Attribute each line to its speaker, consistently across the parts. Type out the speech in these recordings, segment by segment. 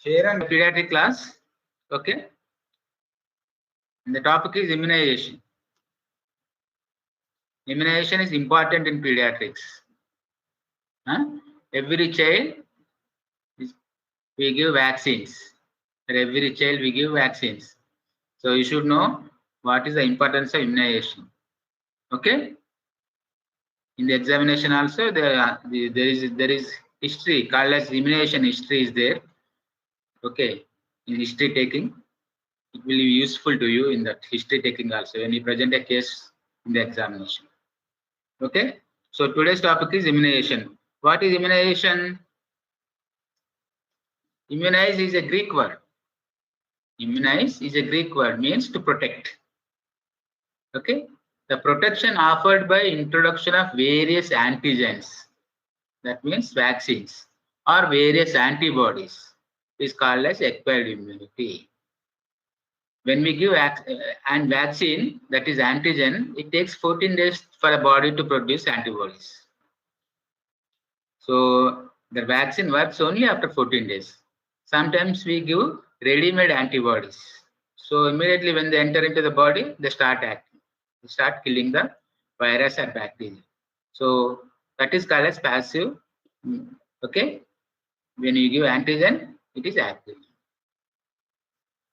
Speaker 1: Here on pediatric class, okay. And the topic is immunization. Immunization is important in pediatrics. Every child we give vaccines. For every child we give vaccines. So you should know what is the importance of immunization. Okay. In the examination also there is history called as immunization history is there. Okay. In history taking, it will be useful to you in that history taking also when you present a case in the examination. Okay. So today's topic is immunization. What is immunization? Immunize is a Greek word. Immunize is a Greek word, means to protect. Okay. The protection offered by introduction of various antigens, that means vaccines, or various antibodies, is called as acquired immunity. When we give an vaccine, that is antigen, it takes 14 days for a body to produce antibodies. So the vaccine works only after 14 days. Sometimes we give ready-made antibodies. So immediately when they enter into the body, they start acting. They start killing the virus or bacteria. So that is called as passive. Okay. When you give antigen, it is active.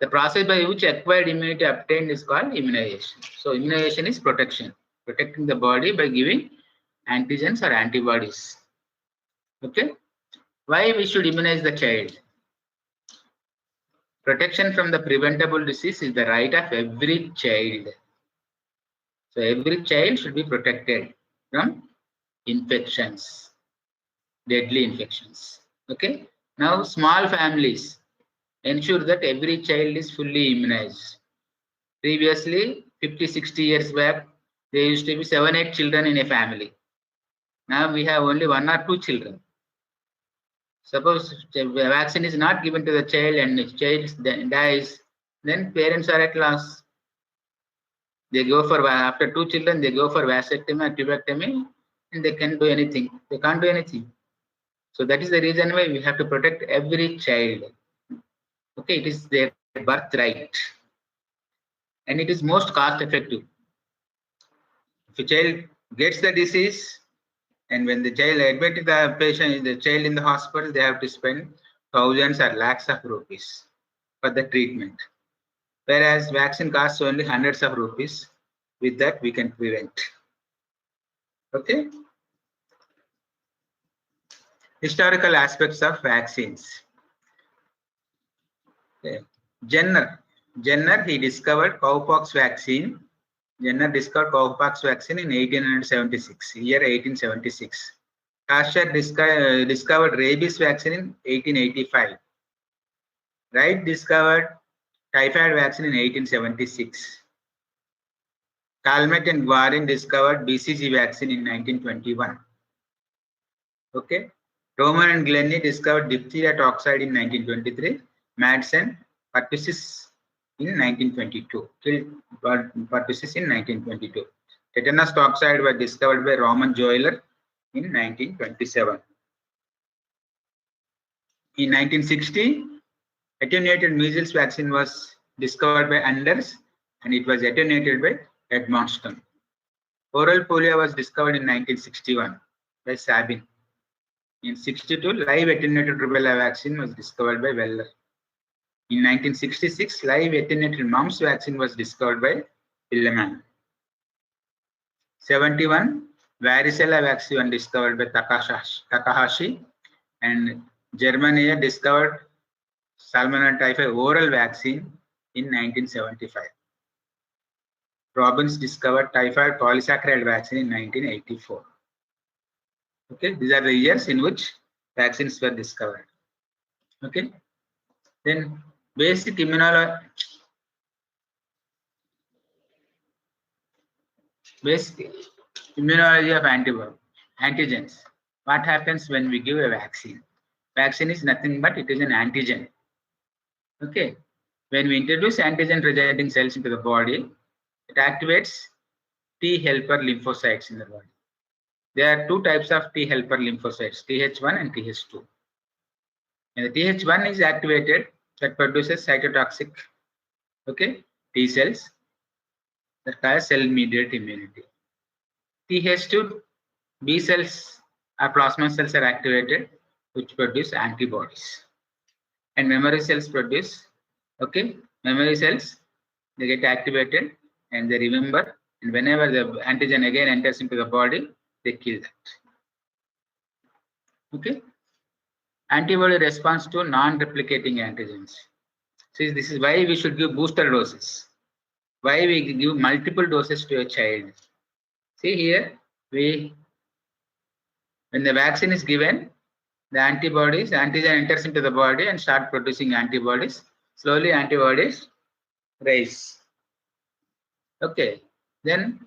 Speaker 1: The process by which acquired immunity obtained is called immunization. So immunization is protection, protecting the body by giving antigens or antibodies. Okay. Why we should immunize the child? Protection from the preventable disease is the right of every child. So every child should be protected from infections, deadly infections. Okay. Now small families ensure that every child is fully immunized. Previously, 50-60 years back, there used to be 7-8 children in a family. Now we have only 1 or 2 children. Suppose the vaccine is not given to the child and the child dies, then parents are at loss. They go for, after 2 children, they go for vasectomy or tubectomy, and they can do anything. They can't do anything. So that is the reason why we have to protect every child. Okay, it is their birthright. And it is most cost effective. If a child gets the disease, and when the child admitted the patient, the child in the hospital, they have to spend thousands or lakhs of rupees for the treatment. Whereas vaccine costs only hundreds of rupees. With that, we can prevent. Okay. Historical aspects of vaccines. Okay. Jenner, he discovered cowpox vaccine. Jenner discovered cowpox vaccine in 1876, year 1876. Pasteur discovered rabies vaccine in 1885. Wright discovered typhoid vaccine in 1876. Calmette and Guarin discovered BCG vaccine in 1921. Okay. Roman and Glennie discovered diphtheria toxoid in 1923. Madsen, pertussis in 1922. Killed pertussis in 1922. Tetanus toxoid was discovered by Roman Joyler in 1927. In 1960, attenuated measles vaccine was discovered by Anders, and it was attenuated by Edmonston. Oral polio was discovered in 1961 by Sabin. In 62, live attenuated rubella vaccine was discovered by Weller. In 1966, live attenuated mumps vaccine was discovered by Hilleman. 71, varicella vaccine discovered by Takahashi, and Germany discovered Salmonella typhi oral vaccine in 1975. Robbins discovered typhoid polysaccharide vaccine in 1984. Okay, these are the years in which vaccines were discovered. Okay, then basic immunology. Basic immunology of antigens. What happens when we give a vaccine? Vaccine is nothing but it is an antigen. Okay, when we introduce antigen presenting cells into the body, it activates T helper lymphocytes in the body. There are 2 types of T helper lymphocytes, Th1 and Th2. And the Th1 is activated, that produces cytotoxic, okay, T cells that cause cell-mediated immunity. Th2, B cells or plasma cells are activated, which produce antibodies. And memory cells produce, okay, memory cells, they get activated and they remember, and whenever the antigen again enters into the body, they kill that. Okay. Antibody response to non-replicating antigens. See, this is why we should give booster doses. Why we give multiple doses to a child. See here, when the vaccine is given, the antigen enters into the body and start producing antibodies. Slowly antibodies rise. Okay. Then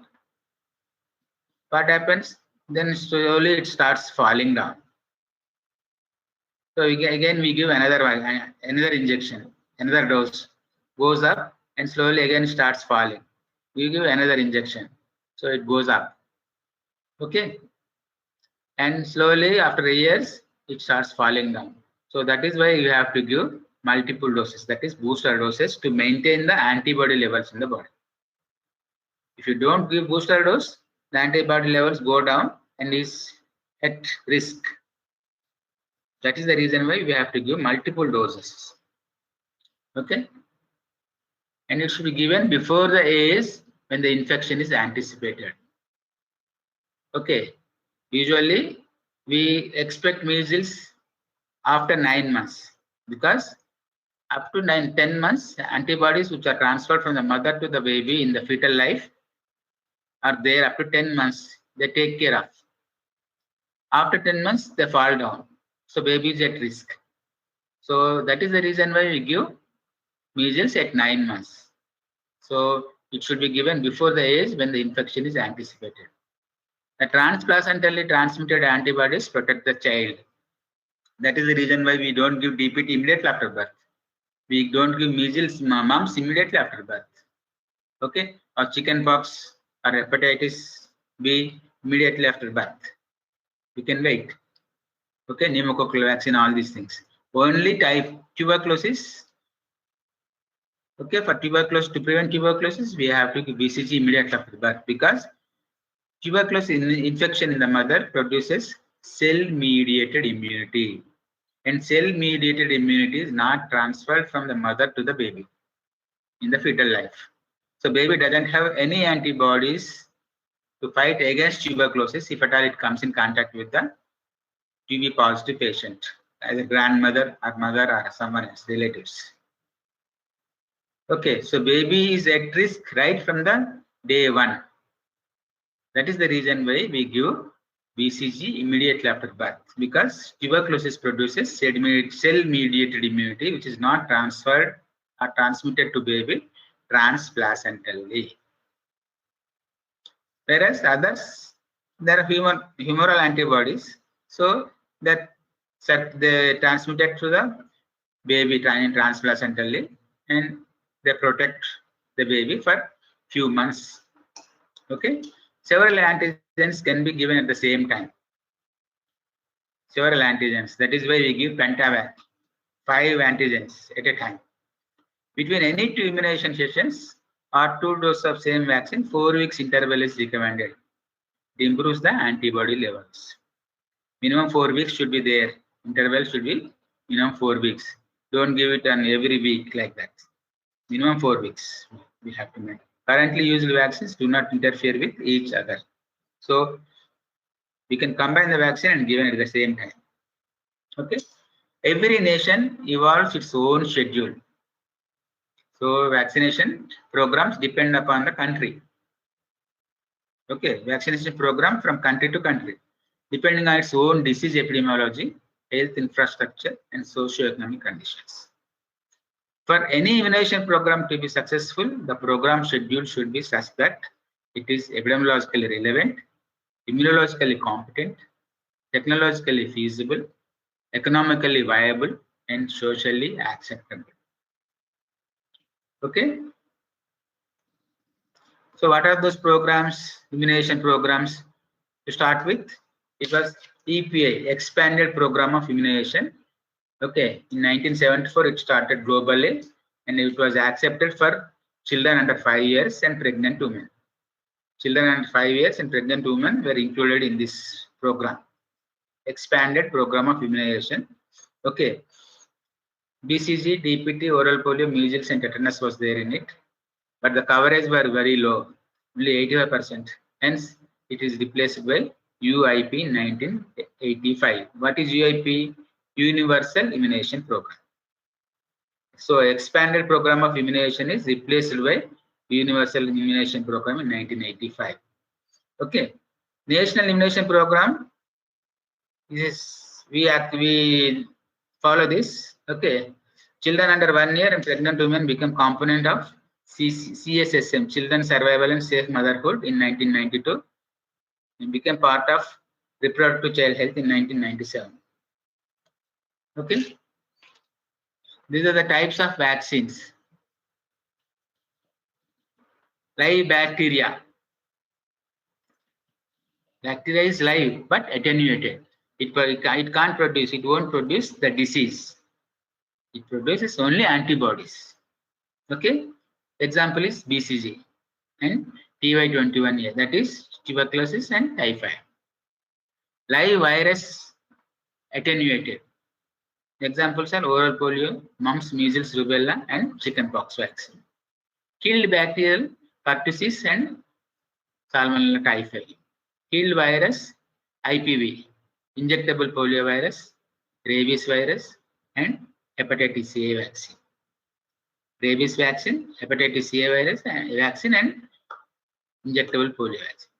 Speaker 1: what happens? Then slowly it starts falling down. So again we give another injection, another dose, goes up and slowly again starts falling. We give another injection, so it goes up. Okay, and slowly after years it starts falling down. So that is why you have to give multiple doses, that is booster doses, to maintain the antibody levels in the body. If you don't give booster dose, the antibody levels go down and is at risk. That is the reason why we have to give multiple doses. Okay, and it should be given before the age when the infection is anticipated. Okay, usually we expect measles after 9 months, because up to 10 months, antibodies which are transferred from the mother to the baby in the fetal life are there up to 10 months. They take care of. After 10 months, they fall down. So baby is at risk. So that is the reason why we give measles at 9 months. So it should be given before the age when the infection is anticipated. The transplacentally transmitted antibodies protect the child. That is the reason why we don't give DPT immediately after birth. We don't give measles, mumps immediately after birth. Okay, or chickenpox or hepatitis B immediately after birth. We can wait. Okay, pneumococcal vaccine, all these things. Only type tuberculosis. Okay, for tuberculosis, to prevent tuberculosis, we have to give BCG immediately after birth, because tuberculosis infection in the mother produces cell-mediated immunity, and cell-mediated immunity is not transferred from the mother to the baby in the fetal life. So baby doesn't have any antibodies to fight against tuberculosis if at all it comes in contact with the TB positive patient, either grandmother or mother or someone else, relatives. Okay, so baby is at risk right from the day 1. That is the reason why we give BCG immediately after birth, because tuberculosis produces cell-mediated immunity, which is not transferred or transmitted to baby transplacentally. Whereas others, there are humoral antibodies, so that they transmitted to the baby transplacentally, and they protect the baby for few months. Okay, several antigens can be given at the same time. Several antigens. That is why we give Pentavac, 5 antigens at a time. Between any 2 immunization sessions or 2 doses of same vaccine, 4 weeks interval is recommended. It improves the antibody levels. Minimum 4 weeks should be there. Interval should be minimum 4 weeks. Don't give it on every week like that. Minimum 4 weeks we have to make. Currently used vaccines do not interfere with each other. So we can combine the vaccine and give it at the same time. Okay. Every nation evolves its own schedule. So vaccination programs depend upon the country. Okay, vaccination program from country to country, depending on its own disease epidemiology, health infrastructure, and socio-economic conditions. For any immunization program to be successful, the program schedule should be such that it is epidemiologically relevant, immunologically competent, technologically feasible, economically viable, and socially acceptable. Okay. So what are those programs, immunization programs? To start with, it was EPI, Expanded Program of Immunization, Okay, in 1974 it started globally, and it was accepted for children under 5 years and pregnant women. Children under 5 years and pregnant women were included in this program, expanded program of immunization. Okay, BCG, DPT, oral polio, measles, and tetanus was there in it, but the coverage were very low, only 85%. Hence, it is replaced by UIP in 1985. What is UIP? Universal Immunization Program. So, expanded program of immunization is replaced by Universal Immunization Program in 1985. Okay, National Immunization Program is we follow this. Okay, children under 1 year and pregnant women become component of CSSM, Children Survival and Safe Motherhood, in 1992. It became part of Reproductive Child Health in 1997. Okay, these are the types of vaccines. Live bacteria. Bacteria is live but attenuated. It can't produce, it won't produce the disease. It produces only antibodies. Okay, example is BCG and TY21A, that is tuberculosis and typhoid. Live virus attenuated. Examples are oral polio, mumps, measles, rubella, and chickenpox vaccine. Killed bacterial pertussis and salmonella typhi. Killed virus IPV, injectable poliovirus, rabies virus, and hepatitis A vaccine. Rabies vaccine, hepatitis A virus vaccine, and injectable polio vaccine.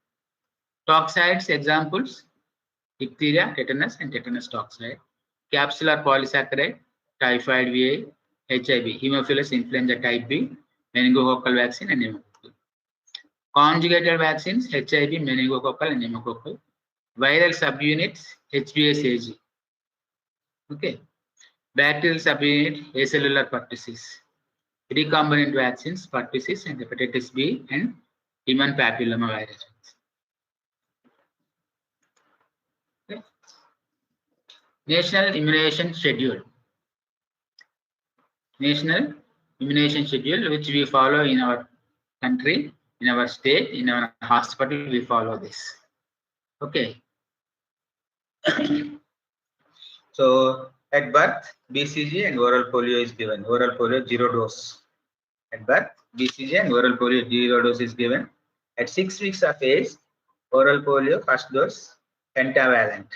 Speaker 1: Toxoids examples: diphtheria, tetanus, and tetanus toxoid. Capsular polysaccharide, typhoid VA, HIV, Haemophilus influenza type B, meningococcal vaccine, and pneumococcal. Conjugated vaccines: HIV, meningococcal, and pneumococcal. Viral subunits: HBsAg. Okay. Bacterial subunit: acellular pertussis. Recombinant vaccines: pertussis and hepatitis B and human papilloma virus. Okay. National Immunization Schedule. National Immunization Schedule, which we follow in our country, in our state, in our hospital, we follow this. Okay. So at birth, BCG and oral polio is given. Oral polio 0 dose. At birth, BCG and oral polio 0 dose is given. At 6 weeks of age, oral polio first dose pentavalent.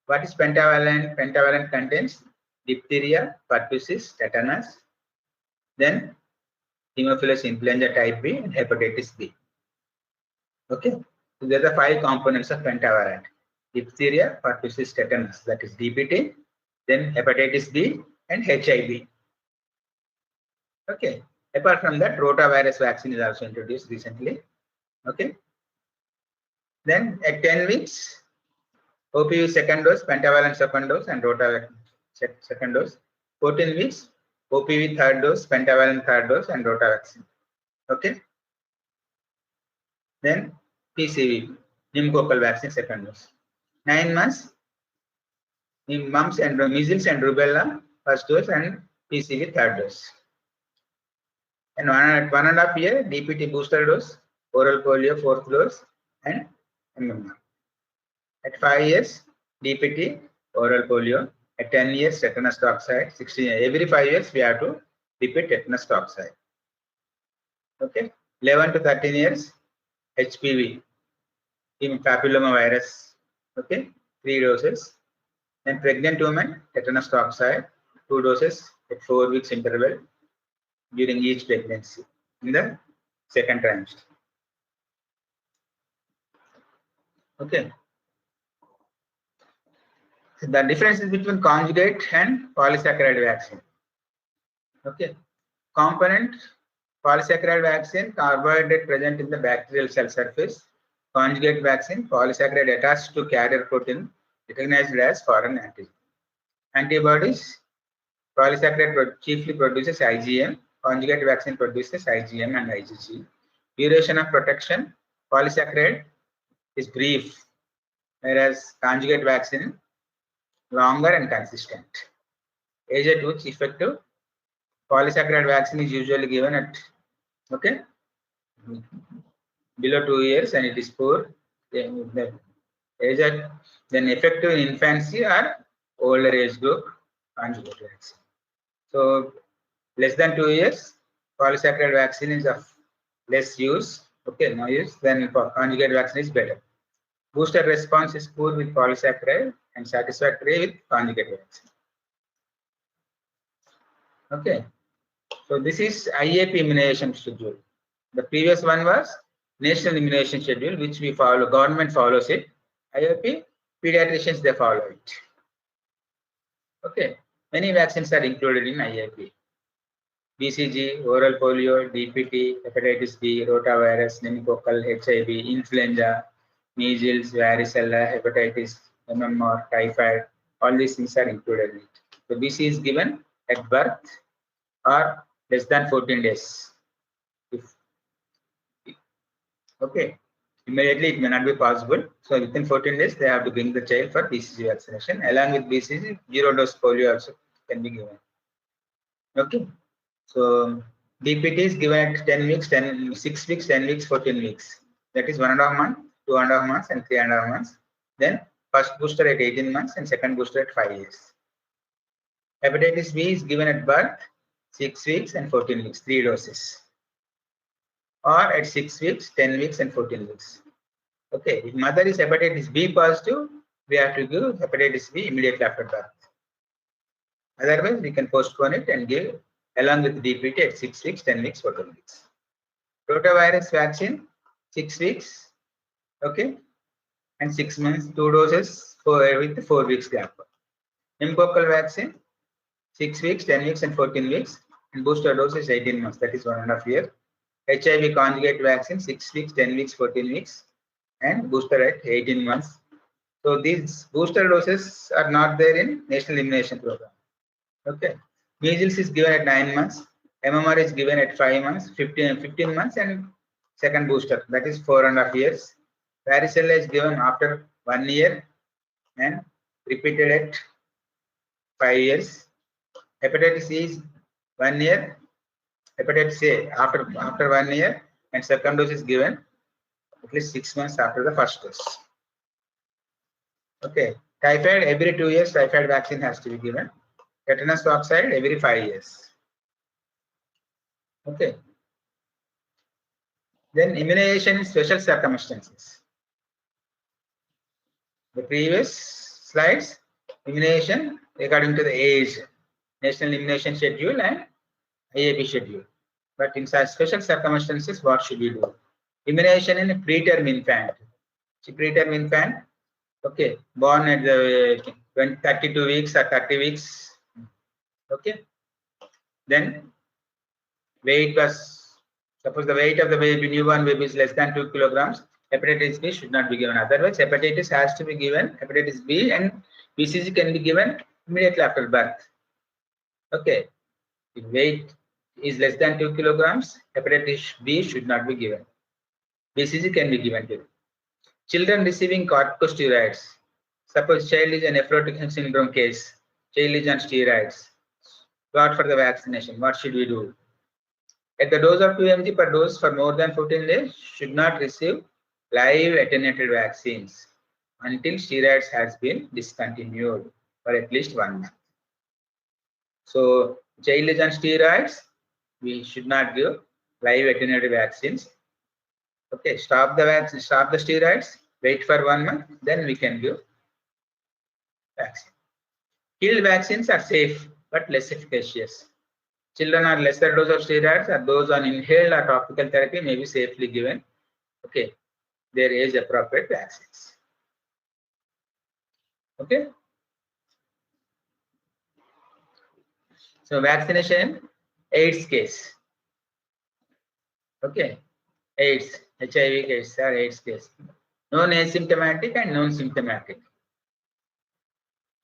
Speaker 1: What is pentavalent? Pentavalent contains diphtheria, pertussis, tetanus, then Haemophilus influenza type B and hepatitis B. Okay, so there are the 5 components of pentavalent: diphtheria, pertussis, tetanus, that is DPT, then hepatitis B and HIV. Okay, apart from that, rotavirus vaccine is also introduced recently. Okay, then at 10 weeks, OPV second dose, pentavalent second dose, and rotavirus second dose. 14 weeks, OPV third dose, pentavalent third dose, and rotavirus. Okay. Then PCV, pneumococcal vaccine second dose. 9 months, mumps and measles and rubella first dose, and PCV third dose. And 1.5 year, DPT booster dose, oral polio fourth dose, and MMR. At 5 years, DPT, oral polio. At 10 years, tetanus toxoid. 16 every 5 years we have to repeat tetanus toxoid. Okay. 11 to 13 years, HPV, human papilloma virus. Okay, 3 doses. Then pregnant woman, tetanus toxoid, 2 doses at 4 weeks interval during each pregnancy in the second trimester. Okay. The difference is between conjugate and polysaccharide vaccine. Okay. Component: polysaccharide vaccine, carbohydrate present in the bacterial cell surface. Conjugate vaccine, polysaccharide attached to carrier protein recognized as foreign antigen. Antibodies: polysaccharide chiefly produces IgM. Conjugate vaccine produces IgM and IgG. Duration of protection: polysaccharide is brief, whereas conjugate vaccine longer and consistent. age at which effective polysaccharide vaccine is usually given at, okay, below 2 years, and it is poor. The age at, then effective in infancy or older age group conjugate vaccine. So less than 2 years, polysaccharide vaccine is of less use, okay, no use, then conjugate vaccine is better. Booster response is poor with polysaccharide and satisfactory with conjugate vaccine. Okay, so this is IAP immunization schedule. The previous one was national immunization schedule, which we follow, government follows it. IAP, pediatricians, they follow it. Okay, many vaccines are included in IAP. BCG, oral polio, DPT, hepatitis B, rotavirus, pneumococcal, HIV, influenza, measles, varicella, hepatitis, MMR, typhoid, all these things are included in it. So BCG is given at birth or less than 14 days. Okay, immediately it may not be possible. So within 14 days, they have to bring the child for BCG vaccination. Along with BCG, zero dose polio also can be given. Okay, so DPT is given at 10 weeks, 6 weeks, 10 weeks, 14 weeks. That is 1.5 months, 2.5 months, and 3.5 months. Then first booster at 18 months and second booster at 5 years. Hepatitis B is given at birth, 6 weeks and 14 weeks, 3 doses. Or at 6 weeks, 10 weeks, and 14 weeks. Okay, if mother is hepatitis B positive, we have to give hepatitis B immediately after birth. Otherwise, we can postpone it and give along with DPT at 6 weeks, 10 weeks, 14 weeks. Rotavirus vaccine, 6 weeks, okay, and 6 months, 2 doses with 4 weeks gap. Pneumococcal vaccine, 6 weeks, 10 weeks, and 14 weeks, and booster dose is 18 months, that is 1.5 years. HIV conjugate vaccine, 6 weeks, 10 weeks, 14 weeks, and booster at 18 months. So these booster doses are not there in National Immunization Program. Okay. Measles is given at 9 months. MMR is given at 5 months, 15 months, and second booster, that is 4.5 years. Varicella is given after 1 year and repeated at 5 years. Hepatitis C is 1 year. Hepatitis A after 1 year, and second dose is given at least 6 months after the first dose. Okay, typhoid every 2 years, typhoid vaccine has to be given. Tetanus toxoid every 5 years. Okay. Then immunization in special circumstances. The previous slides, immunization according to the age, National Immunization Schedule and IAP schedule. But in such special circumstances, what should we do? Immunization in a preterm infant. Preterm infant, okay, born at the 32 weeks or 30 weeks. Okay. Then weight was, suppose the weight of the baby, newborn baby is less than 2 kilograms, hepatitis B should not be given. Otherwise, hepatitis has to be given, hepatitis B, and BCG can be given immediately after birth. Okay. If weight is less than 2 kilograms, hepatitis B should not be given. BCG can be given to them. Children receiving corticosteroids. Suppose child is an nephrotic syndrome case, child is on steroids. Got for the vaccination, what should we do? At the dose of 2 mg per dose for more than 14 days, should not receive live attenuated vaccines until steroids has been discontinued for at least 1 month. So, child is on steroids, we should not give live attenuated vaccines. Okay, stop the vaccine, stop the steroids, wait for 1 month, then we can give vaccine. Killed vaccines are safe but less efficacious. Children on lesser dose of steroids or those on inhaled or topical therapy may be safely given. Okay, their age appropriate vaccines. Okay. So vaccination, AIDS case. Okay, AIDS, HIV case or AIDS case. Known asymptomatic and known symptomatic.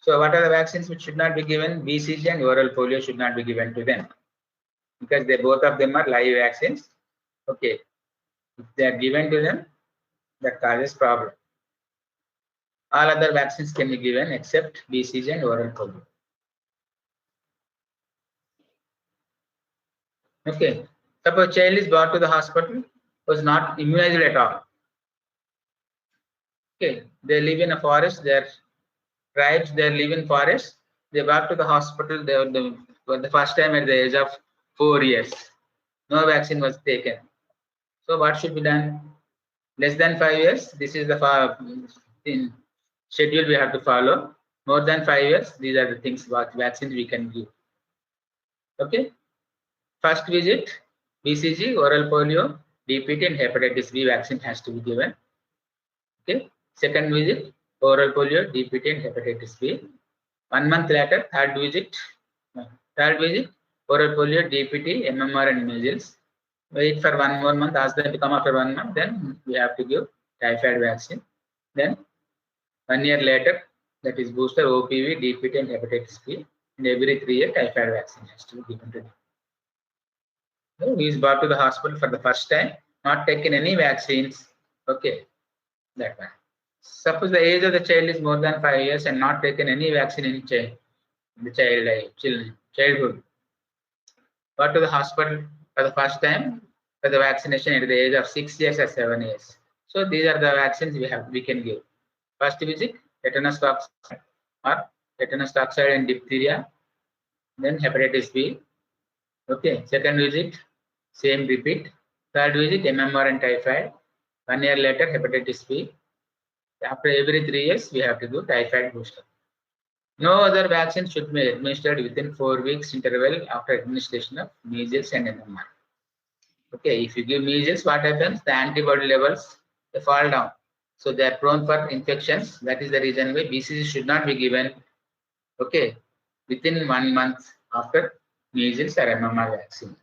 Speaker 1: So what are the vaccines which should not be given? BCG and oral polio should not be given to them, because they both of them are live vaccines. Okay, if they are given to them, that causes problem. All other vaccines can be given except BCG and oral polio. Okay. Suppose child is brought to the hospital, was not immunized at all. Okay. They live in a forest. Their tribes, they live in forest. They brought to the hospital. They were for the first time at the age of 4 years. No vaccine was taken. So what should be done? Less than 5 years. This is the schedule we have to follow. More than 5 years. These are the things what vaccines we can give. Okay. First visit, BCG, oral polio, DPT, and hepatitis B vaccine has to be given. Okay. Second visit, oral polio, DPT, and hepatitis B. 1 month later, third visit, oral polio, DPT, MMR, and measles. Wait for 1 more month, ask them to come after 1 month, then we have to give typhoid vaccine. Then 1 year later, that is booster, OPV, DPT, and hepatitis B. And every 3 years, typhoid vaccine has to be given to them. So he is brought to the hospital for the first time, not taken any vaccines. Okay, that one. Suppose the age of the child is more than 5 years and not taken any vaccine in childhood. Brought to the hospital for the first time for the vaccination at the age of 6 years or 7 years. So these are the vaccines we can give. First visit, tetanus toxoid and diphtheria. Then hepatitis B. Okay. Second visit, same repeat. Third visit, MMR and typhoid. 1 year later, hepatitis B. After every 3 years, we have to do typhoid booster. No other vaccine should be administered within 4 weeks interval after administration of measles and MMR. Okay, if you give measles, what happens? The antibody levels, they fall down. So they are prone for infections. That is the reason why BCG should not be given, okay, within 1 month after measles or MMR vaccine.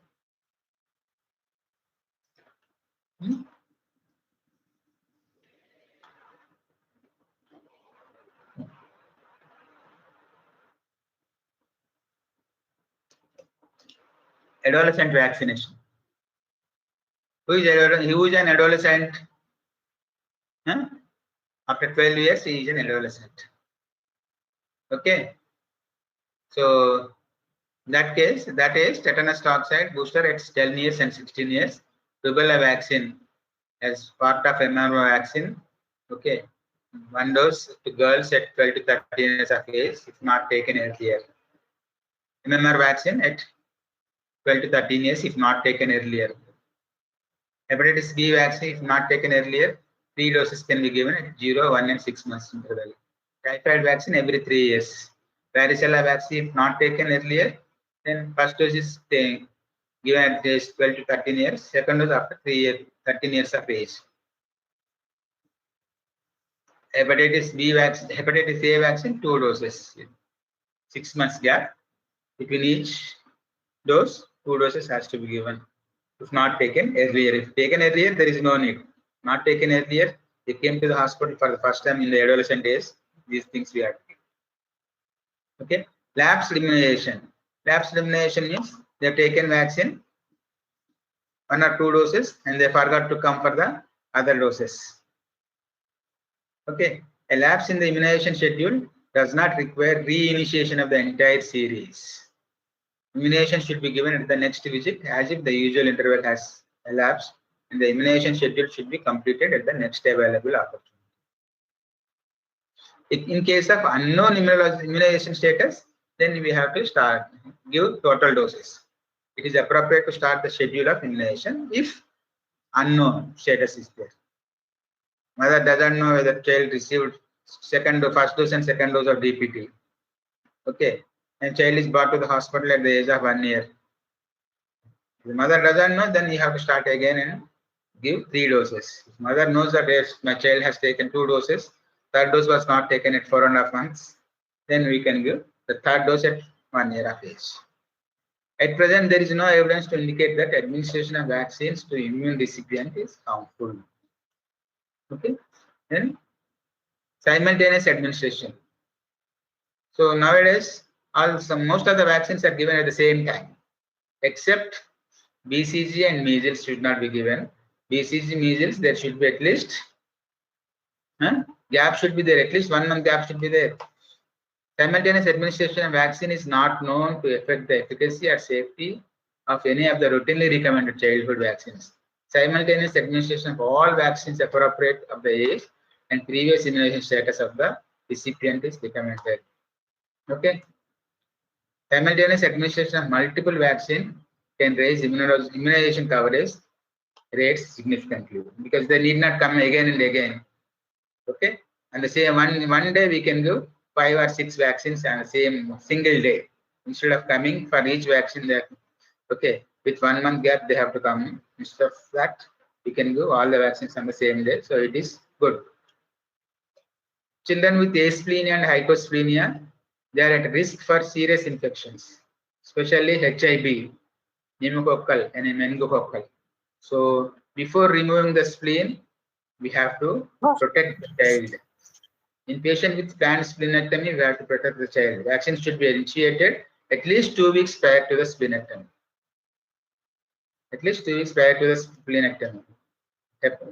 Speaker 1: Adolescent vaccination. Who is an adolescent? Huh? After 12 years, he is an adolescent. Okay. So, in that case, that is tetanus toxoid booster at 10 years and 16 years. Rubella vaccine as part of MMR vaccine. Okay. 1 dose to girls at 12 to 13 years of age, if not taken earlier. MMR vaccine at 12 to 13 years, if not taken earlier. Hepatitis B vaccine, if not taken earlier, 3 doses can be given at 0, 1, and 6 months interval. Typhoid vaccine every 3 years. Varicella vaccine, if not taken earlier, then first dose is given at age 12 to 13 years. Second dose after 13 years of age. Hepatitis B vaccine, hepatitis A vaccine, 2 doses. 6 months gap between each dose. 2 doses has to be given. If not taken earlier, if taken earlier, there is no need. Not taken earlier, they came to the hospital for the first time in the adolescent days. These things we have to do. Okay. Lapsed immunization. Lapsed immunization means they have taken vaccine 1 or 2 doses and they forgot to come for the other doses. Okay. A lapse in the immunization schedule does not require reinitiation of the entire series. Immunization should be given at the next visit as if the usual interval has elapsed, and the immunization schedule should be completed at the next available opportunity. In case of unknown immunization status, then we have to give total doses. It is appropriate to start the schedule of immunization if unknown status is there. Mother doesn't know whether child received first dose and second dose of DPT. Okay. And child is brought to the hospital at the age of 1 year. If the mother doesn't know, then you have to start again and give 3 doses. If mother knows that my child has taken 2 doses, third dose was not taken at 4.5 months, then we can give the third dose at 1 year of age. At present, there is no evidence to indicate that administration of vaccines to immune recipient is harmful. Okay. Then simultaneous administration. So nowadays, most of the vaccines are given at the same time, except BCG and measles should not be given. BCG, measles, there should be at least gap should be there, at least 1 month gap should be there. Simultaneous administration of vaccine is not known to affect the efficacy or safety of any of the routinely recommended childhood vaccines. Simultaneous administration of all vaccines appropriate of the age and previous immunization status of the recipient is recommended. Okay. Simultaneous administration of multiple vaccine can raise immunization coverage rates significantly because they need not come again and again. Okay. And the same one day we can give 5 or 6 vaccines on the same single day instead of coming for each vaccine. That okay, with 1 month gap they have to come. Instead of that, we can give all the vaccines on the same day. So it is good. Children with asplenia and hyposplenia, they are at risk for serious infections, especially HIV, pneumococcal and meningococcal. So before removing the spleen, we have to protect the child. In patient with planned splenectomy, we have to protect the child. Vaccine should be initiated at least 2 weeks prior to the splenectomy. At least 2 weeks prior to the splenectomy.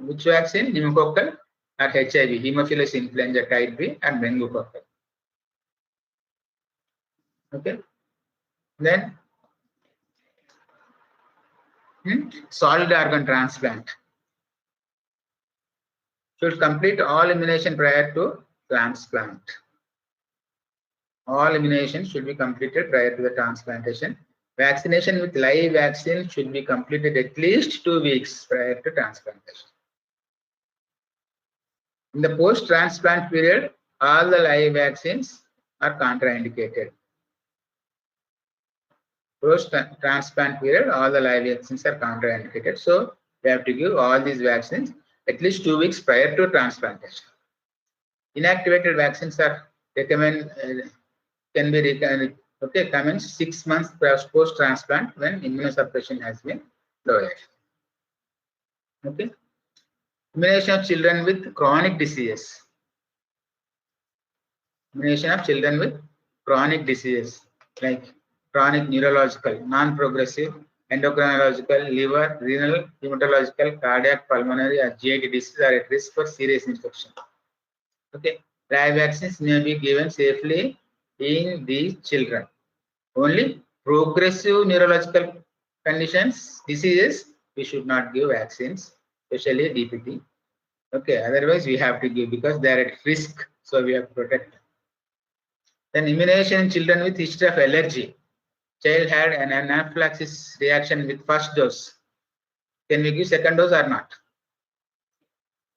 Speaker 1: Which vaccine? Pneumococcal or HIV, Haemophilus influenza type B and meningococcal. Okay. Then solid organ transplant. Should complete all immunization prior to transplant. All immunization should be completed prior to the transplantation. Vaccination with live vaccine should be completed at least 2 weeks prior to transplantation. In the post-transplant period, all the live vaccines are contraindicated. Post-transplant period, all the live vaccines are contraindicated. So we have to give all these vaccines at least 2 weeks prior to transplantation. Inactivated vaccines are recommended, can be commenced 6 months post-transplant when immunosuppression has been lowered. Okay. Immunization of children with chronic diseases. Immunization of children with chronic diseases like chronic neurological, non-progressive, endocrinological, liver, renal, hematological, cardiac, pulmonary, or GI diseases are at risk for serious infection. Okay, live vaccines may be given safely in these children. Only progressive neurological conditions, diseases, we should not give vaccines, especially DPT. Okay, otherwise we have to give because they are at risk, so we have to protect them. Then immunization in children with history of allergy. Child had an anaphylaxis reaction with first dose. Can we give second dose or not?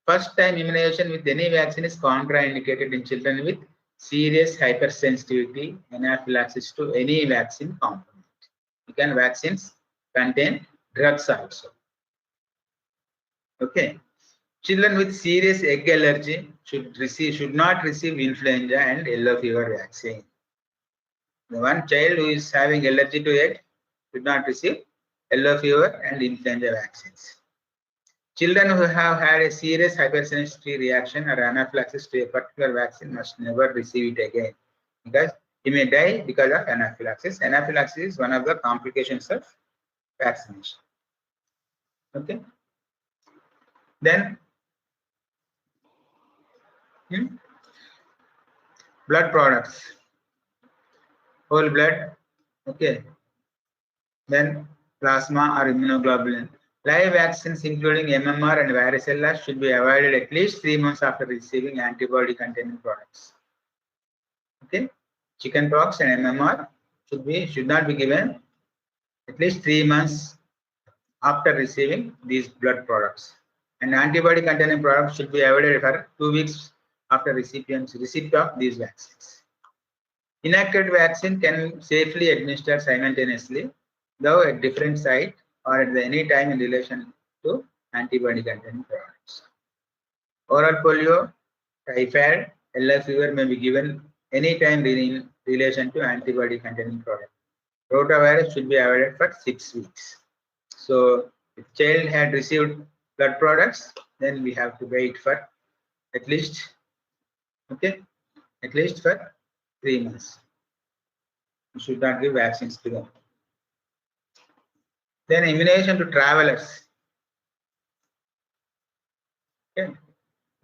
Speaker 1: First time immunization with any vaccine is contraindicated in children with serious hypersensitivity, anaphylaxis to any vaccine component. Because vaccines contain drugs also. Okay. Children with serious egg allergy should not receive influenza and yellow fever vaccine. The one child who is having allergy to egg should not receive yellow fever and influenza vaccines. Children who have had a serious hypersensitivity reaction or anaphylaxis to a particular vaccine must never receive it again because he may die because of anaphylaxis. Anaphylaxis is one of the complications of vaccination. Okay. Then blood products. Whole blood, okay. Then plasma or immunoglobulin. Live vaccines including MMR and varicella should be avoided at least 3 months after receiving antibody-containing products. Okay, chickenpox and MMR should not be given at least 3 months after receiving these blood products. And antibody-containing products should be avoided for 2 weeks after receipt of these vaccines. Inactivated vaccine can safely administer simultaneously, though at different site or at any time in relation to antibody-containing products. Oral polio, typhoid, yellow fever may be given anytime in relation to antibody-containing product. Rotavirus should be avoided for 6 weeks. So, if child had received blood products, then we have to wait for at least, okay, at least for 3 months. You should not give vaccines to them. Then immunization to travelers. Okay.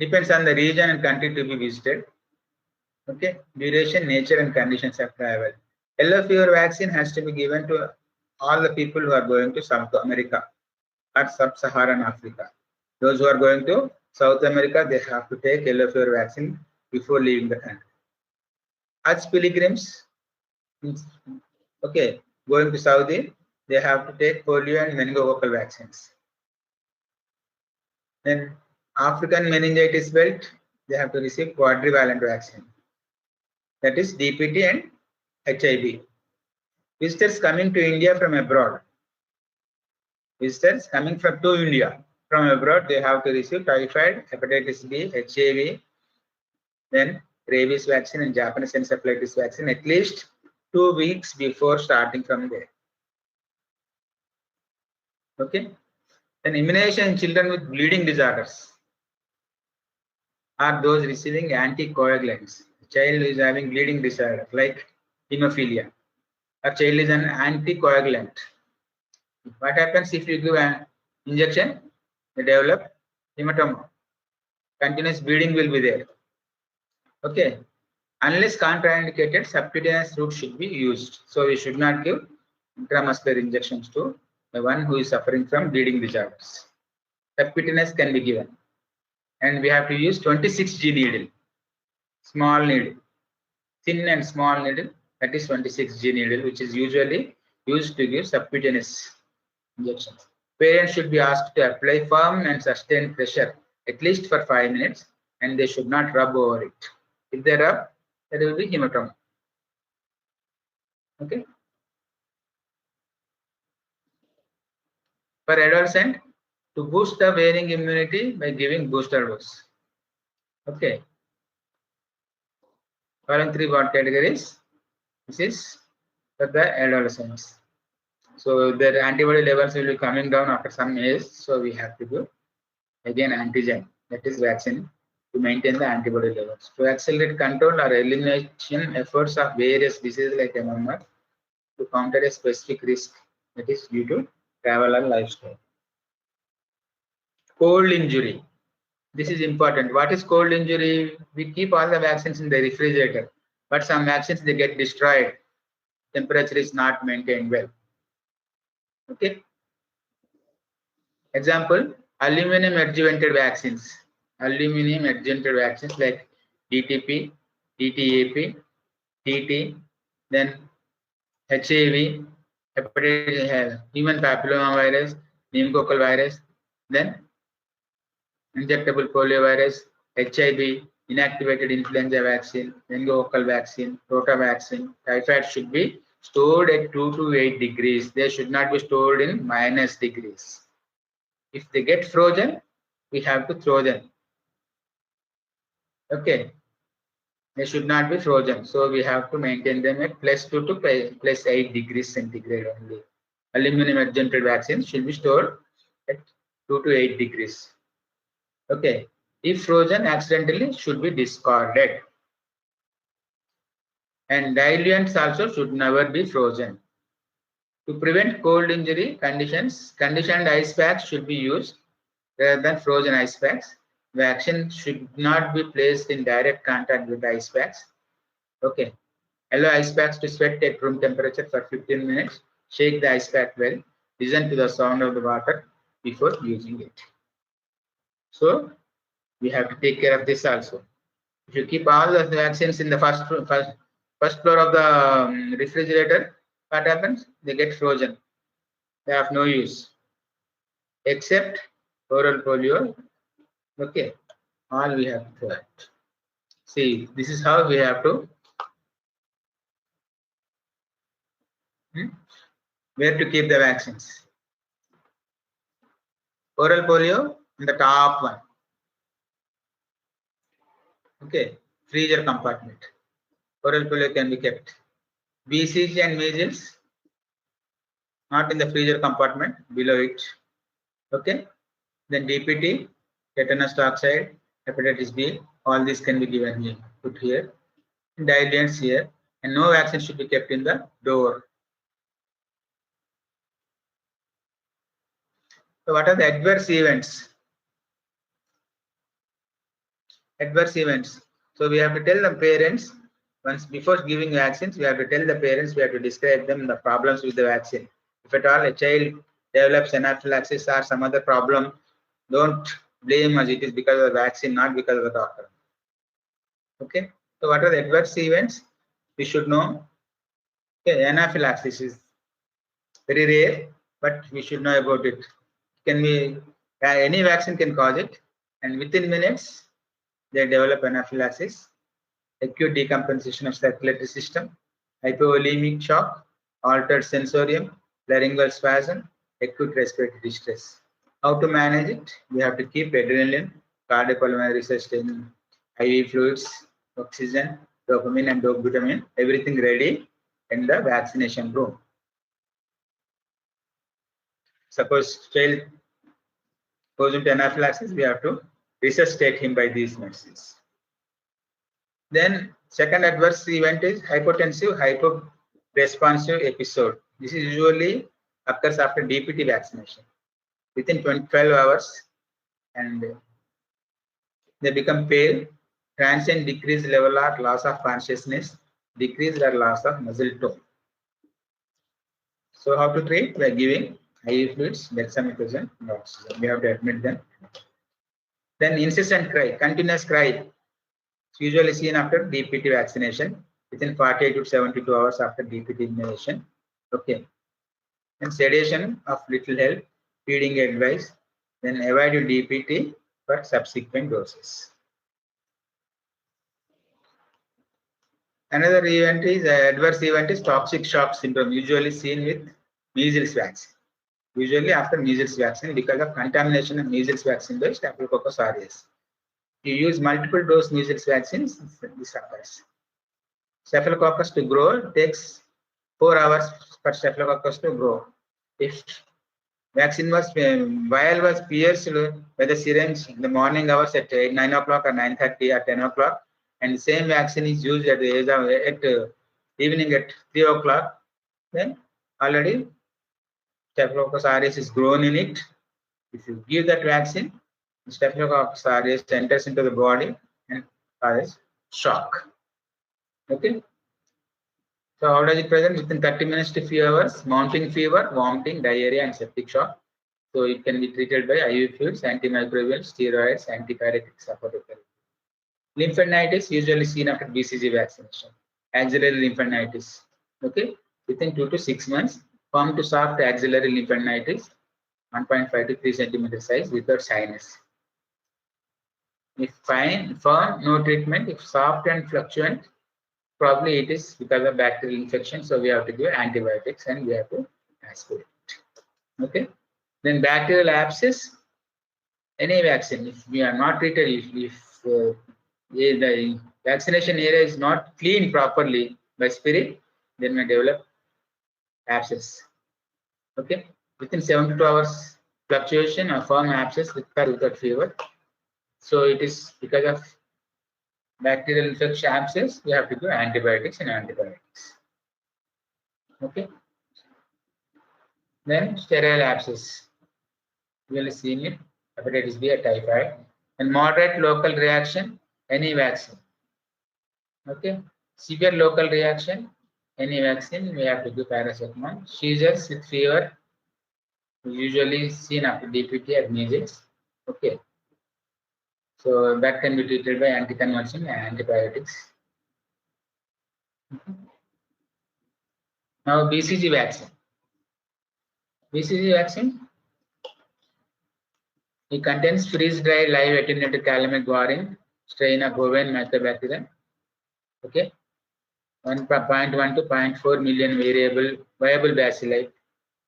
Speaker 1: Depends on the region and country to be visited. Okay. Duration, nature, and conditions of travel. Yellow fever vaccine has to be given to all the people who are going to South America or Sub-Saharan Africa. Those who are going to South America, they have to take yellow fever vaccine before leaving the country. Hajj pilgrims, okay, going to Saudi, they have to take polio and meningococcal vaccines. Then African meningitis belt, they have to receive quadrivalent vaccine. That is DPT and HIV. Visitors coming to India from abroad. Visitors coming to India from abroad, they have to receive typhoid, hepatitis B, HIV, then rabies vaccine and Japanese encephalitis vaccine at least 2 weeks before starting from there. Okay. Then immunization in children with bleeding disorders are those receiving anticoagulants. The child is having bleeding disorder like hemophilia. A child is an anticoagulant. What happens if you give an injection? They develop hematoma. Continuous bleeding will be there. Okay. Unless contraindicated, subcutaneous route should be used. So we should not give intramuscular injections to the one who is suffering from bleeding disorders. Subcutaneous can be given. And we have to use 26G needle. Small needle. Thin and small needle. That is 26G needle, which is usually used to give subcutaneous injections. Parents should be asked to apply firm and sustained pressure at least for 5 minutes, and they should not rub over it. If they rub, there will be hematoma. Okay. For adolescent, to boost the waning immunity by giving booster dose. Okay. Following 3 broad categories. This is for the adolescents. So their antibody levels will be coming down after some age. So we have to do again antigen, that is vaccine, to maintain the antibody levels. To accelerate control or elimination efforts of various diseases like MMR, to counter a specific risk that is due to travel or lifestyle. Cold injury. This is important. What is cold injury? We keep all the vaccines in the refrigerator, but some vaccines they get destroyed. Temperature is not maintained well. Okay. Example, aluminum adjuvanted vaccines. Aluminum adjuvanted vaccines like DTP, DTAP, TT, then HIV, hepatitis, human papilloma virus, pneumococcal virus, then injectable polio virus, HIV, inactivated influenza vaccine, meningococcal vaccine, rota vaccine. Typhoid should be stored at 2 to 8 degrees. They should not be stored in minus degrees. If they get frozen, we have to throw them. Okay. They should not be frozen. So we have to maintain them at +2 to +8 degrees centigrade only. Aluminum adjuvanted vaccines should be stored at 2 to 8 degrees. Okay. If frozen accidentally, should be discarded. And diluents also should never be frozen. To prevent cold injury conditions, conditioned ice packs should be used rather than frozen ice packs. Vaccine should not be placed in direct contact with ice packs. Okay. Allow ice packs to sweat at room temperature for 15 minutes. Shake the ice pack well. Listen to the sound of the water before using it. So we have to take care of this also. If you keep all the vaccines in the first floor of the refrigerator, what happens? They get frozen. They have no use. Except oral polio. Okay. All we have to do it. See, this is how we have to where to keep the vaccines. Oral polio in the top one. Okay, freezer compartment. Oral polio can be kept. BCG and measles not in the freezer compartment, below it. Okay, then DPT, tetanus toxoid, hepatitis B, all these can be given here, put here. Diluents here, and no vaccine should be kept in the door. So what are the adverse events? Adverse events. So we have to tell the parents, once before giving vaccines, we have to tell the parents, we have to describe them the problems with the vaccine. If at all a child develops anaphylaxis or some other problem, don't blame us. It is because of the vaccine, not because of the doctor. Okay. So what are the adverse events? We should know. Okay, anaphylaxis is very rare, but we should know about it. Can be any vaccine can cause it, and within minutes they develop anaphylaxis, acute decompensation of circulatory system, hypovolemic shock, altered sensorium, laryngeal spasm, acute respiratory distress. How to manage it? We have to keep adrenaline, cardiopulmonary resuscitation, IV fluids, oxygen, dopamine and dobutamine, everything ready in the vaccination room. Suppose child goes into anaphylaxis, we have to resuscitate him by these medicines. Then second adverse event is hypotensive hyporesponsive episode. This is usually occurs after DPT vaccination within 12 hours, and they become pale, transient decreased level or loss of consciousness, decreased or loss of muscle tone. So how to treat? By giving IV fluids, dexamethasone, and oxygen. We have to admit them. Then incessant cry, continuous cry, it's usually seen after DPT vaccination within 48 to 72 hours after DPT immunization. Okay. And sedation of little help, feeding advice, then avoid DPT for subsequent doses. Another event is adverse event is toxic shock syndrome, usually seen with measles vaccine. Usually after measles vaccine, because of contamination of measles vaccine by Staphylococcus aureus. You use multiple dose measles vaccines, this occurs. Staphylococcus to grow takes 4 hours for Staphylococcus to grow. If vaccine was vial was pierced by the syringe in the morning hours at 9 o'clock or 9:30 or 10 o'clock, and the same vaccine is used at the age of evening at 3 o'clock, then already Staphylococcus aureus is grown in it. If you give that vaccine, Staphylococcus aureus enters into the body and causes shock. Okay. So how does it present? Within 30 minutes to few hours, mounting fever, vomiting, diarrhea, and septic shock. So it can be treated by IV fluids, antimicrobial, steroids, antipyretics, supportive therapy. Lymphadenitis usually seen after BCG vaccination. Axillary lymphadenitis. Okay. Within 2 to 6 months, form to soft axillary lymphadenitis, 1.5 to 3 centimeter size without sinus. If fine, firm, no treatment. If soft and fluctuant, probably it is because of bacterial infection. So we have to give antibiotics and we have to aspirate. Okay. Then bacterial abscess, any vaccine, if we are not treated, if the vaccination area is not cleaned properly by spirit, then we develop abscess. Okay. Within 72 hours, fluctuation or firm abscess with or without fever. So it is because of bacterial infection abscess, we have to give antibiotics and antibiotics. Okay. Then sterile abscess. We will see it, hepatitis B or typhoid. And moderate local reaction, any vaccine. Okay. Severe local reaction, any vaccine, we have to give paracetamol. Seizures with fever, usually seen after DPT or measles. Okay. So that can be treated by anticonvulsant and antibiotics. Now BCG vaccine. BCG vaccine, it contains freeze-dried live attenuated thalamic guarin strain of bovine mycobacterium. Okay, 1.1 to 0.4 million viable bacilli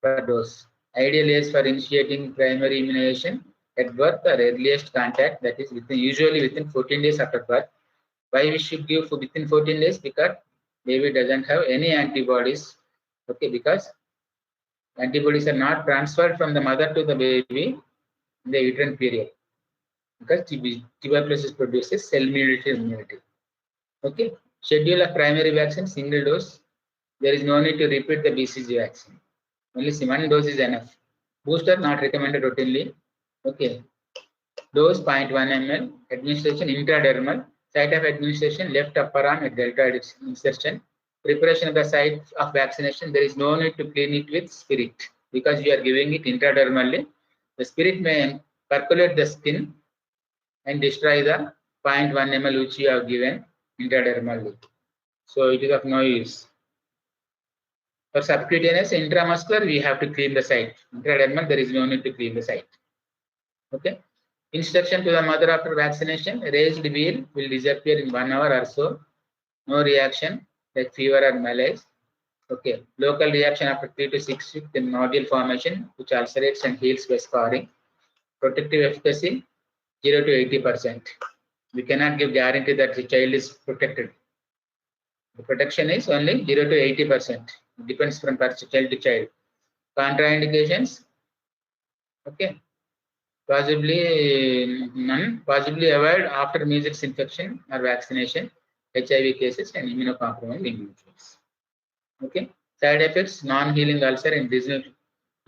Speaker 1: per dose. Ideal age for initiating primary immunization at birth or earliest contact, that is usually within 14 days after birth. Why we should give within 14 days? Because baby doesn't have any antibodies. Okay, because antibodies are not transferred from the mother to the baby in the uterine period. Because tuberculosis produces cell-mediated immunity. Okay, schedule of primary vaccine, single dose. There is no need to repeat the BCG vaccine. Only one dose is enough. Booster not recommended routinely. Okay. Dose 0.1 ml. Administration intradermal. Site of administration left upper arm at deltoid insertion. preparation of the site of vaccination, there is no need to clean it with spirit because you are giving it intradermally. The spirit may percolate the skin and destroy the 0.1 ml which you have given intradermally. So it is of no use. For subcutaneous intramuscular, we have to clean the site. Intradermal, there is no need to clean the site. Okay. Instruction to the mother after vaccination: raised wheal will disappear in 1 hour or so. No reaction like fever or malaise. Okay. Local reaction after 3 to 6 weeks in nodule formation, which ulcerates and heals by scarring. Protective efficacy 0 to 80%. We cannot give guarantee that the child is protected. The protection is only 0 to 80%. It depends from child to child. Contraindications. Okay. Possibly none. Possibly avoid after measles infection or vaccination, HIV cases, and immunocompromised individuals. Okay. Side effects: non-healing ulcer and regional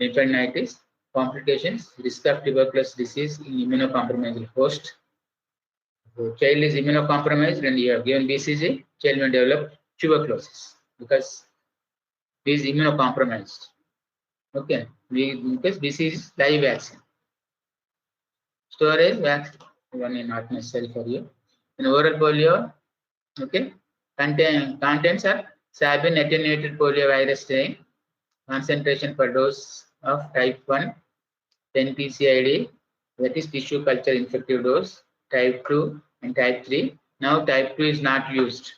Speaker 1: lymphadenitis. Complications: risk of tuberculosis disease in immunocompromised host. The child is immunocompromised and you have given BCG, child may develop tuberculosis because he is immunocompromised. Okay. Because BCG is live vaccine. Storage vaccine, one is not necessary for you. In oral polio, okay, contents are sabin attenuated poliovirus strain, concentration per dose of type 1, 10 TCID, that is tissue culture infective dose, type 2 and type 3. Now type 2 is not used.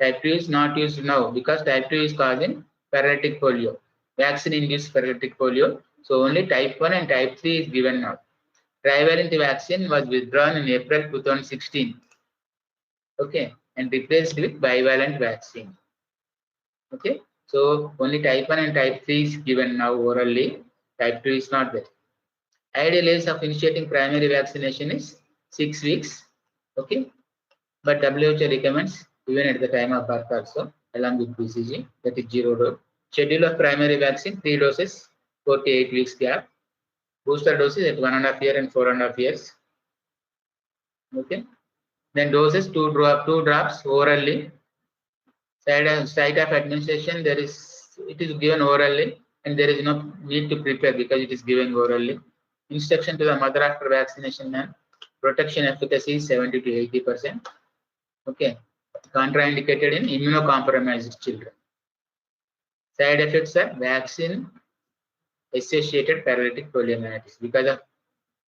Speaker 1: Type 2 is not used now because type 2 is causing paralytic polio, vaccine induced paralytic polio. So only type 1 and type 3 is given now. Trivalent vaccine was withdrawn in April 2016. Okay, and replaced with bivalent vaccine. Okay, so only type 1 and type 3 is given now orally. Type 2 is not there. Ideal age of initiating primary vaccination is 6 weeks. Okay, but WHO recommends even at the time of birth also, along with BCG, that is 0 dose. Schedule of primary vaccine: 3 doses, 48 weeks gap. Booster doses at 1.5 years and 4.5 years. Okay. Then doses 2 drops orally. Site of administration, it is given orally and there is no need to prepare because it is given orally. Instruction to the mother after vaccination and protection efficacy is 70 to 80%. Okay. Contraindicated in immunocompromised children. Side effects are vaccine associated paralytic poliomyelitis. Because of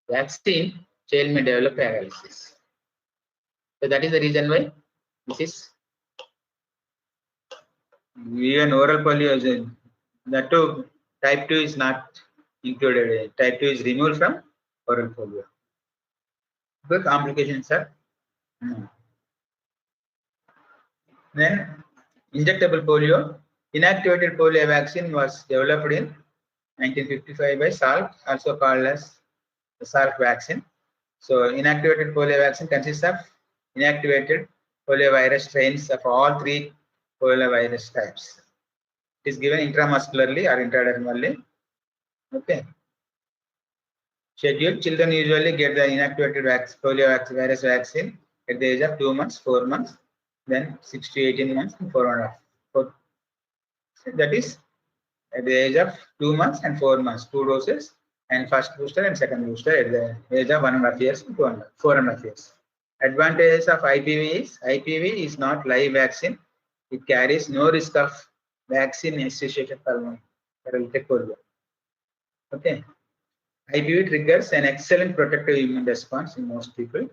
Speaker 1: vaccine, child may develop paralysis. So that is the reason why this is even oral polio. That too, type 2 is not included. Type 2 is removed from oral polio. The complications are then injectable polio. Inactivated polio vaccine was developed in 1955 by Salk, also called as the Salk vaccine. So inactivated polio vaccine consists of inactivated poliovirus strains of all 3 poliovirus types. It is given intramuscularly or intradermally. Okay. Schedule: children usually get the inactivated poliovirus vaccine at the age of 2 months, 4 months, then 6 to 18 months, and 4.5. So that is at the age of 2 months and 4 months, 2 doses, and first booster and second booster at the age of 1.5 years and 4.5 years. Advantages of IPV is not live vaccine. It carries no risk of vaccine-associated paralytic polio. Okay. IPV triggers an excellent protective immune response in most people.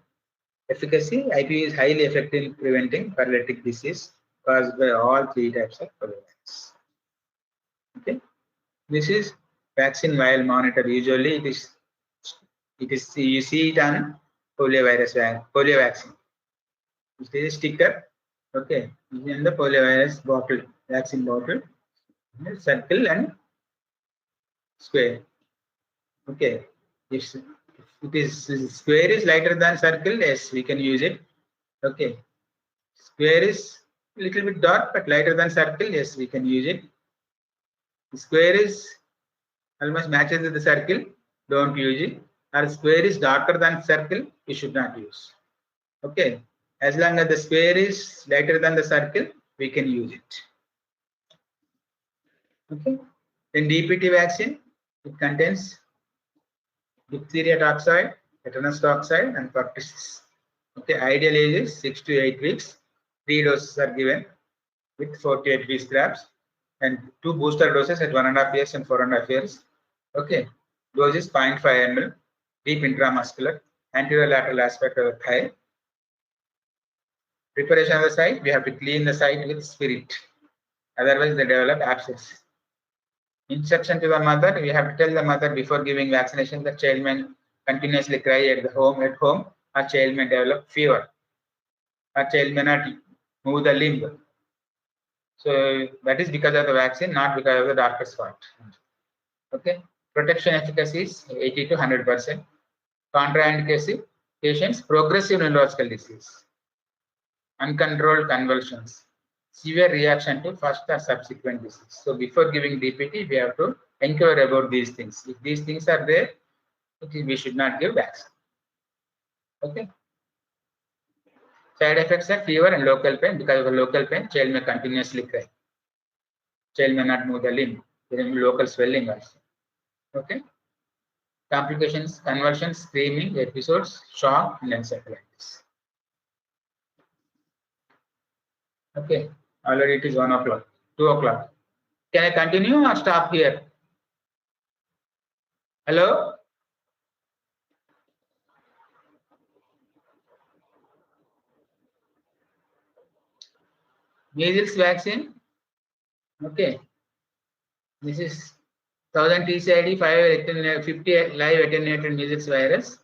Speaker 1: Efficacy: IPV is highly effective in preventing paralytic disease caused by all 3 types of poliovirus. Okay. This is vaccine vial monitor. Usually it is you see it on polio vaccine. It is a sticker. Okay, in the poliovirus bottle, vaccine bottle, circle and square. Okay, if it is square is lighter than circle, yes, we can use it. Okay, square is a little bit dark but lighter than circle, yes, we can use it. Square is almost matches with the circle, don't use it. Or square is darker than circle, you should not use. Okay, as long as the square is lighter than the circle, we can use it. Okay. Then DPT vaccine, it contains diphtheria toxoid, tetanus toxoid, and pertussis. Okay, ideal age is 6 to 8 weeks. 3 doses are given with 4 to 8 weeks grafts, and 2 booster doses at 1.5 years and 4.5 years. Okay, dose is 0.5 ml, deep intramuscular, anterolateral aspect of the thigh. Preparation of the site, we have to clean the site with spirit, otherwise they develop abscess. Instruction to the mother, we have to tell the mother before giving vaccination that child may continuously cry at home, or child may develop fever, or child may not move the limb. So that is because of the vaccine, not because of the doctor's fault. Okay, protection efficacy is 80 to 100%. Contraindication, patients, progressive neurological disease, uncontrolled convulsions, severe reaction to first or subsequent disease. So before giving DPT, we have to inquire about these things. If these things are there, we should not give vaccine. Okay. Side effects are fever and local pain. Because of the local pain, child may continuously cry. Child may not move the limb. There will be local swelling also. Okay. Complications, convulsions, screaming, episodes, shock, and encephalitis. Okay. Already it is 1 o'clock, 2 o'clock. Can I continue or stop here? Hello? Measles vaccine. Okay. This is 1000 TCID 50 live attenuated measles virus.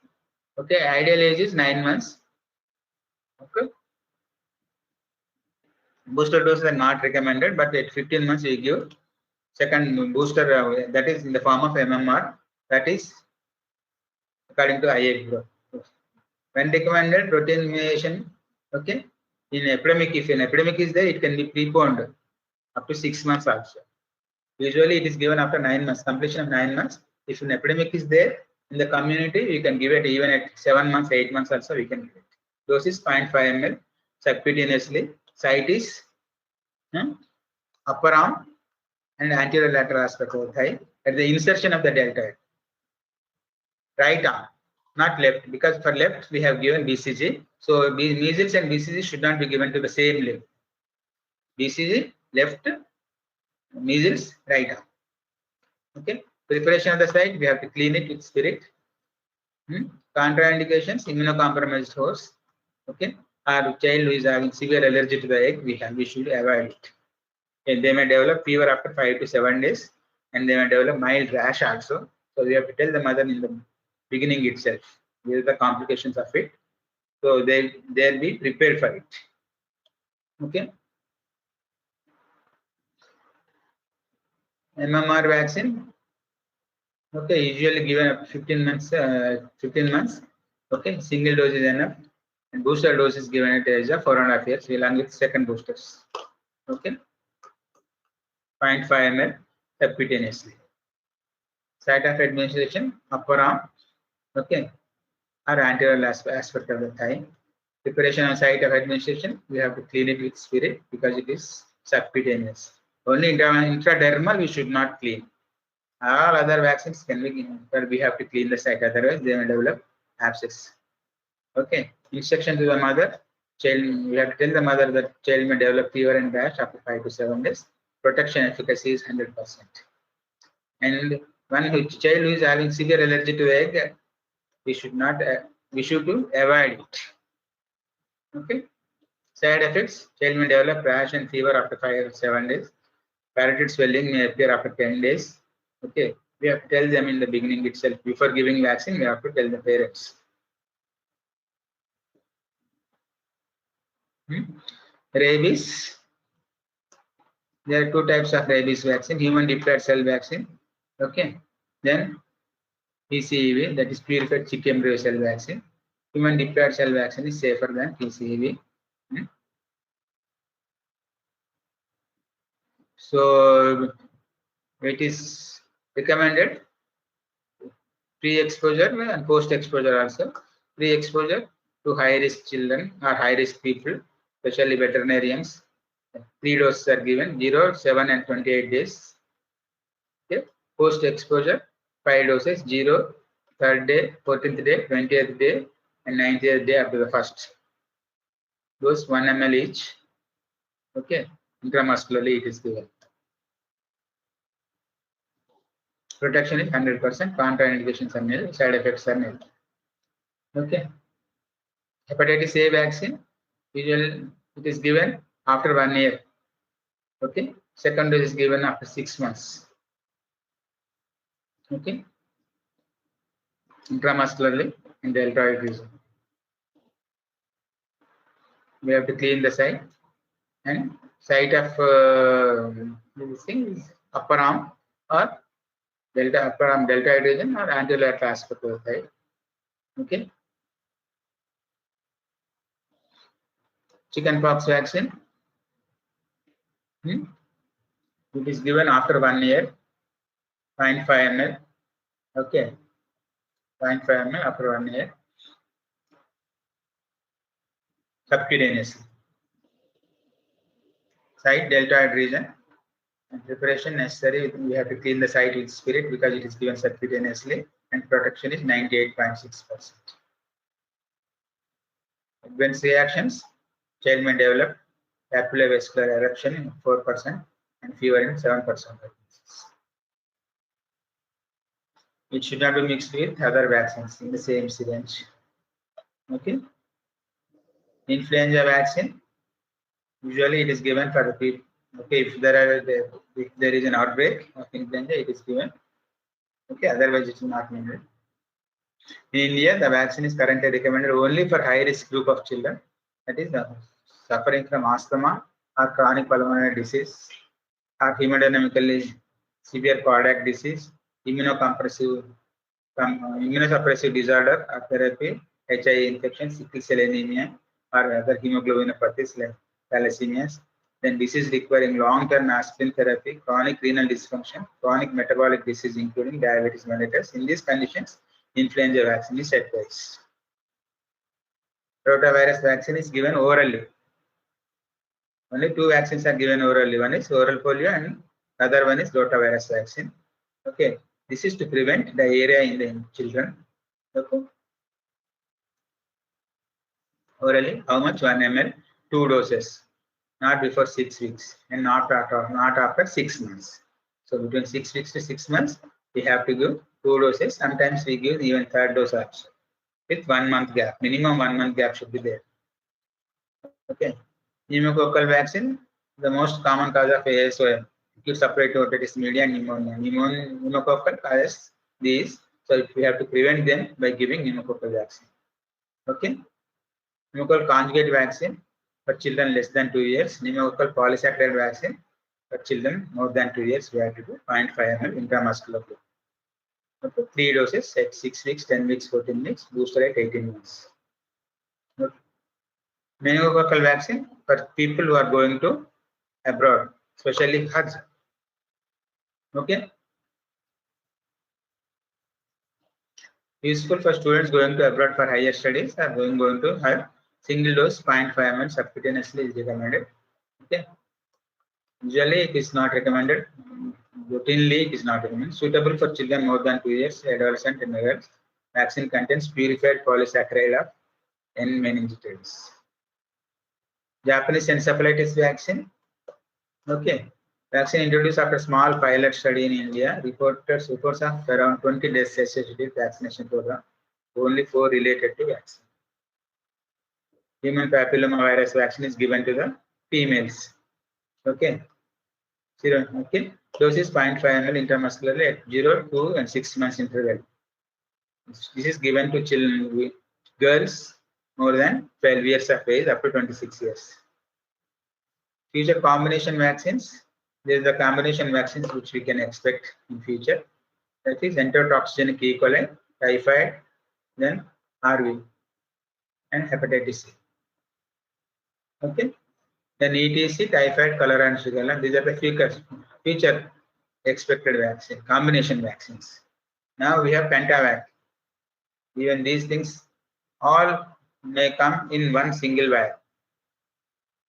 Speaker 1: Okay. Ideal age is 9 months. Okay. Booster doses are not recommended, but at 15 months we give second booster, that is in the form of MMR, that is according to IAP. When recommended, protein immunization, okay, in epidemic, if an epidemic is there, it can be preponed up to 6 months also. Usually it is given after 9 months, completion of 9 months. If an epidemic is there in the community, we can give it even at 7 months, 8 months also we can give it. Dose is 0.5 ml subcutaneously. Site is upper arm and anterior lateral aspect of the thigh at the insertion of the deltoid. Right arm, not left, because for left we have given BCG. So measles and BCG should not be given to the same limb. BCG left, measles right arm. Okay. Preparation of the site, we have to clean it with spirit. Contraindications, immunocompromised horse. Okay. Our child who is having severe allergy to the egg, we should avoid it. And they may develop fever after 5 to 7 days, and they may develop mild rash also. So we have to tell the mother in the beginning itself, these are the complications of it. So they'll be prepared for it. Okay. MMR vaccine. Okay, usually given up 15 months. 15 months. Okay, single dose is enough. And booster dose is given at age of 4.5 years, along with second boosters. Okay. 0.5 ml subcutaneously. Site of administration, upper arm. Okay. Or anterior aspect of the thigh. Preparation on site of administration, we have to clean it with spirit because it is subcutaneous. Only intradermal we should not clean. All other vaccines can be, but we have to clean the site, otherwise they may develop abscess. Okay. Instruction to the mother. Child, we have to tell the mother that child may develop fever and rash after 5 to 7 days. Protection efficacy is 100%. And one child who is having severe allergy to egg, we should not. We should avoid it. Okay. Side effects: child may develop rash and fever after 5 or 7 days. Parotid swelling may appear after 10 days. Okay. We have to tell them in the beginning itself. Before giving vaccine, we have to tell the parents. Rabies. There are 2 types of rabies vaccine: human diploid cell vaccine. Okay. Then PCV, that is purified chick embryo cell vaccine. Human diploid cell vaccine is safer than PCV. So it is recommended pre-exposure and post-exposure also. Pre-exposure to high-risk children or high-risk people, especially veterinarians, 3 doses are given, 0, 7 and 28 days. Okay. Post exposure, 5 doses, 0, 3rd day, 14th day, 20th day, and 90th day up to the first. Dose 1 ml each. Okay. Intramuscularly it is given. Protection is 100%, contraindications are nil, side effects are nil. Okay. Hepatitis A vaccine, usually it is given after 1 year. Okay. Second dose is given after 6 months. Okay. Intramuscularly in the deltoid region. We have to clean the site, and site of this thing is upper arm or upper arm deltoid region or anterior aspect of the side. Okay. Chickenpox vaccine. It is given after 1 year, 0.5 ml. Okay. 0.5 ml after 1 year. Subcutaneously. Site deltoid region. And preparation necessary. We have to clean the site with spirit because it is given subcutaneously, and protection is 98.6%. Adverse reactions. Child may develop papillovascular eruption in 4% and fever in 7% of cases. It should not be mixed with other vaccines in the same syringe. Okay. Influenza vaccine. Usually it is given for the people. Okay, if there is an outbreak of influenza, it is given. Okay, otherwise it is not needed. In India, the vaccine is currently recommended only for high-risk group of children, that is suffering from asthma or chronic pulmonary disease or hemodynamically severe cardiac disease, immunosuppressive disorder or therapy, HIV infection, sickle cell anemia, or other hemoglobinopathies like thalassemias. Then disease requiring long-term aspirin therapy, chronic renal dysfunction, chronic metabolic disease including diabetes mellitus. In these conditions, influenza vaccine is advised. Rotavirus vaccine is given orally. Only 2 vaccines are given orally. One is oral polio and other one is rotavirus vaccine. Okay, this is to prevent diarrhea in the children. Okay. Orally, how much? 1 ml, 2 doses. Not before 6 weeks and not after 6 months. So between 6 weeks to 6 months, we have to give 2 doses. Sometimes we give even 3rd dose also with 1 month gap. Minimum 1 month gap should be there. Okay. Pneumococcal vaccine, the most common cause of ASOM, acute supply to otitis media and pneumonia. Pneumococcal causes these, so we have to prevent them by giving pneumococcal vaccine. Okay. Pneumococcal conjugate vaccine for children less than 2 years. Pneumococcal polysaccharide vaccine for children more than 2 years. We have to do 0.5 ml intramuscularly. Okay. 3 doses at 6 weeks, 10 weeks, 14 weeks. Booster at 18 months. Okay. Meningococcal vaccine for people who are going to abroad, especially Hajj. Okay. Useful for students going to abroad for higher studies or going to have single dose 0.5 ml subcutaneously is recommended. Okay. Usually it is not recommended. Routinely it is not recommended. Suitable for children more than 2 years, adolescent and adults. Vaccine contains purified polysaccharide of N meningitis. Japanese encephalitis vaccine. Okay. Vaccine introduced after small pilot study in India. Reports of around 20 days associated vaccination program. Only 4 related to vaccine. Human papillomavirus vaccine is given to the females. Okay. Okay. Dose is 0.5 ml intramuscularly at 0, 2, and 6 months interval. This is given to children with girls more than 12 years of age up to 26 years. Future combination vaccines. There is the combination vaccines which we can expect in future. That is enterotoxigenic E. coli, typhoid, then RV, and hepatitis C. Okay. Then ETC, typhoid, cholera, and Shigella. These are the future expected vaccine, combination vaccines. Now we have Pentavac. Even these things all may come in one single vial.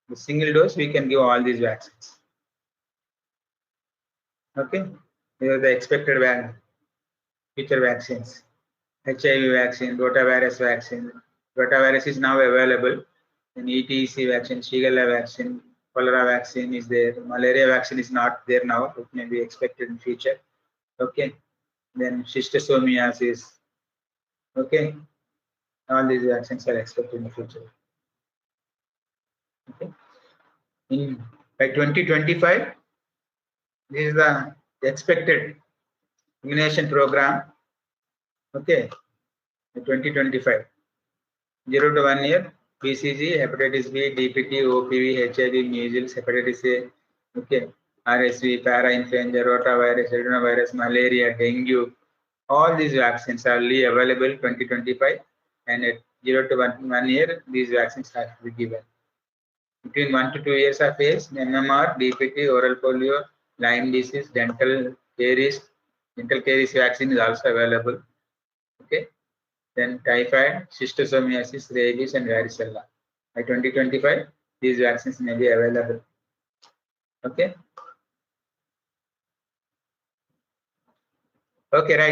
Speaker 1: The single dose, we can give all these vaccines. Okay, these are the expected future vaccines. HIV vaccine, rotavirus vaccine. Rotavirus is now available. Then ETC vaccine, Shigella vaccine, cholera vaccine is there. Malaria vaccine is not there now. It may be expected in future. Okay. Then schistosomiasis. Okay. All these vaccines are expected in the future. Okay. By 2025, this is the expected immunization program. Okay. 2025. 0 to 1 year. BCG, hepatitis B, DPT, OPV, HIV, measles, hepatitis A, okay, RSV, parainfluenza, rotavirus, adenovirus, malaria, dengue. All these vaccines are only available 2025, and at 0 to 1 year, these vaccines have to be given. Between 1 to 2 years of age, MMR, DPT, oral polio, Lyme disease, dental caries vaccine is also available. Okay. Then typhoid, schistosomiasis, rabies, and varicella. By 2025, these vaccines may be available. Okay. Okay, right.